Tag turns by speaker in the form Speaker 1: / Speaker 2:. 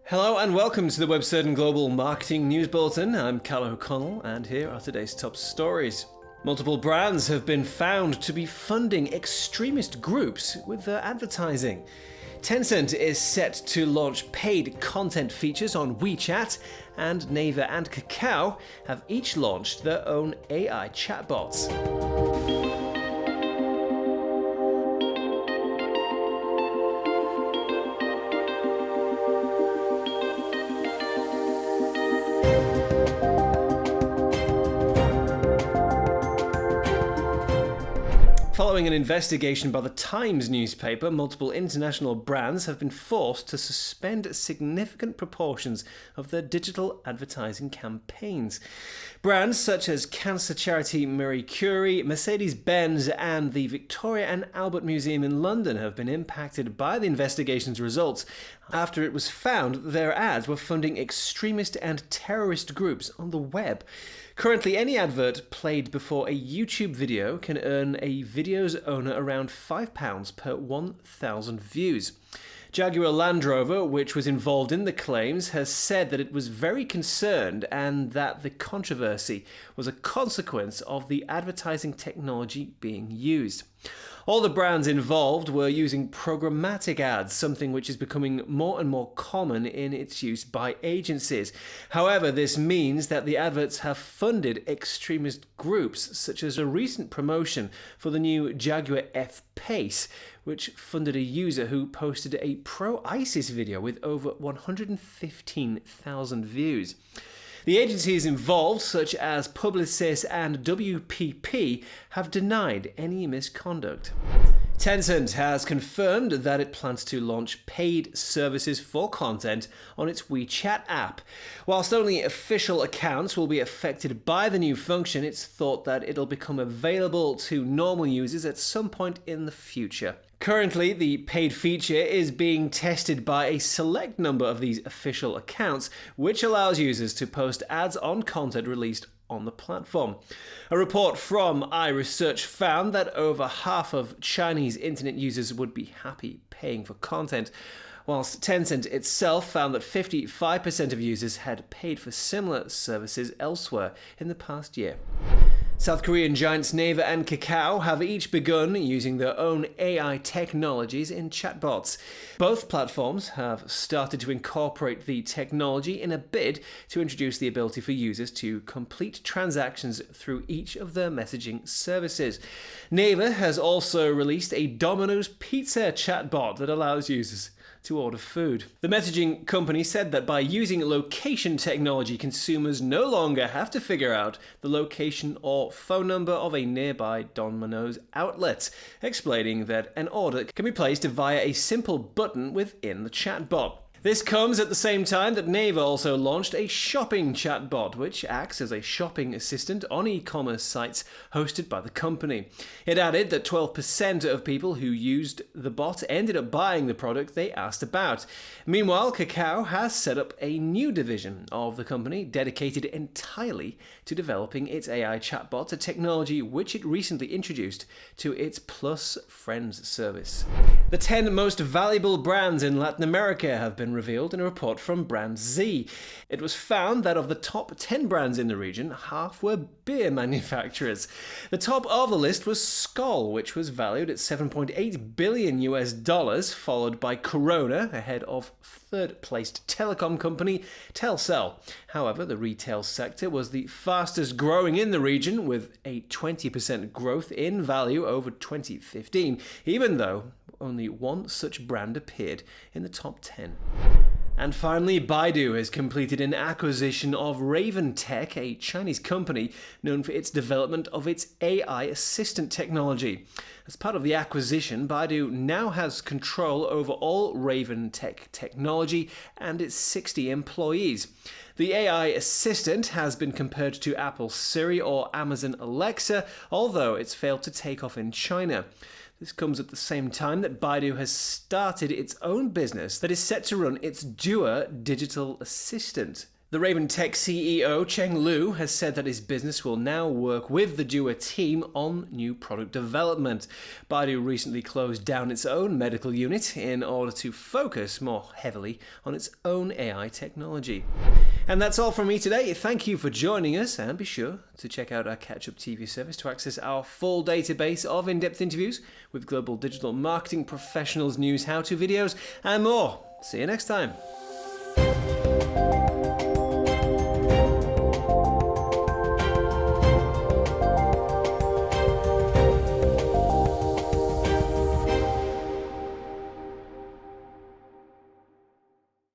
Speaker 1: Hello and welcome to the WebCertain Global Marketing News Bulletin. I'm Cal O'Connell and here are today's top stories. Multiple brands have been found to be funding extremist groups with their advertising. Tencent is set to launch paid content features on WeChat, and Naver and Kakao have each launched their own AI chatbots. Following an investigation by the Times newspaper, multiple international brands have been forced to suspend significant proportions of their digital advertising campaigns. Brands such as cancer charity Marie Curie, Mercedes-Benz, and the Victoria and Albert Museum in London have been impacted by the investigation's results after it was found that their ads were funding extremist and terrorist groups on the web. Currently, any advert played before a YouTube video can earn a video's owner around £5 per 1,000 views. Jaguar Land Rover, which was involved in the claims, has said that it was very concerned and that the controversy was a consequence of the advertising technology being used. All the brands involved were using programmatic ads, something which is becoming more and more common in its use by agencies. However, this means that the adverts have funded extremist groups, such as a recent promotion for the new Jaguar F-Pace, which funded a user who posted a pro-ISIS video with over 115,000 views. The agencies involved, such as Publicis and WPP, have denied any misconduct. Tencent has confirmed that it plans to launch paid services for content on its WeChat app. Whilst only official accounts will be affected by the new function, it's thought that it'll become available to normal users at some point in the future. Currently, the paid feature is being tested by a select number of these official accounts, which allows users to post ads on content released on the platform. A report from iResearch found that over half of Chinese internet users would be happy paying for content, whilst Tencent itself found that 55% of users had paid for similar services elsewhere in the past year. South Korean giants Naver and Kakao have each begun using their own AI technologies in chatbots. Both platforms have started to incorporate the technology in a bid to introduce the ability for users to complete transactions through each of their messaging services. Naver has also released a Dominos pizza chatbot that allows users to order food. The messaging company said that by using location technology, consumers no longer have to figure out the location or phone number of a nearby Domino's outlet, explaining that an order can be placed via a simple button within the chatbot. This comes at the same time that Naver also launched a shopping chatbot, which acts as a shopping assistant on e-commerce sites hosted by the company. It added that 12% of people who used the bot ended up buying the product they asked about. Meanwhile, Kakao has set up a new division of the company dedicated entirely to developing its AI chatbot, a technology which it recently introduced to its Plus Friends service. The 10 most valuable brands in Latin America have been revealed in a report from Brand Z. It was found that of the top 10 brands in the region, half were beer manufacturers. The top of the list was Skol, which was valued at $7.8 billion, followed by Corona, ahead of third-placed telecom company Telcel. However, the retail sector was the fastest growing in the region, with a 20% growth in value over 2015, even though only one such brand appeared in the top 10. And finally, Baidu has completed an acquisition of Raven Tech, a Chinese company known for its development of its AI assistant technology. As part of the acquisition, Baidu now has control over all Raven Tech technology and its 60 employees. The AI assistant has been compared to Apple's Siri or Amazon Alexa, although it's failed to take off in China. This comes at the same time that Baidu has started its own business that is set to run its Duer digital assistant. The Raven Tech CEO, Cheng Lu, has said that his business will now work with the Jaguar team on new product development. Baidu recently closed down its own medical unit in order to focus more heavily on its own AI technology. And that's all from me today. Thank you for joining us, and be sure to check out our Catch-Up TV service to access our full database of in-depth interviews with global digital marketing professionals, news, how-to videos, and more. See you next time.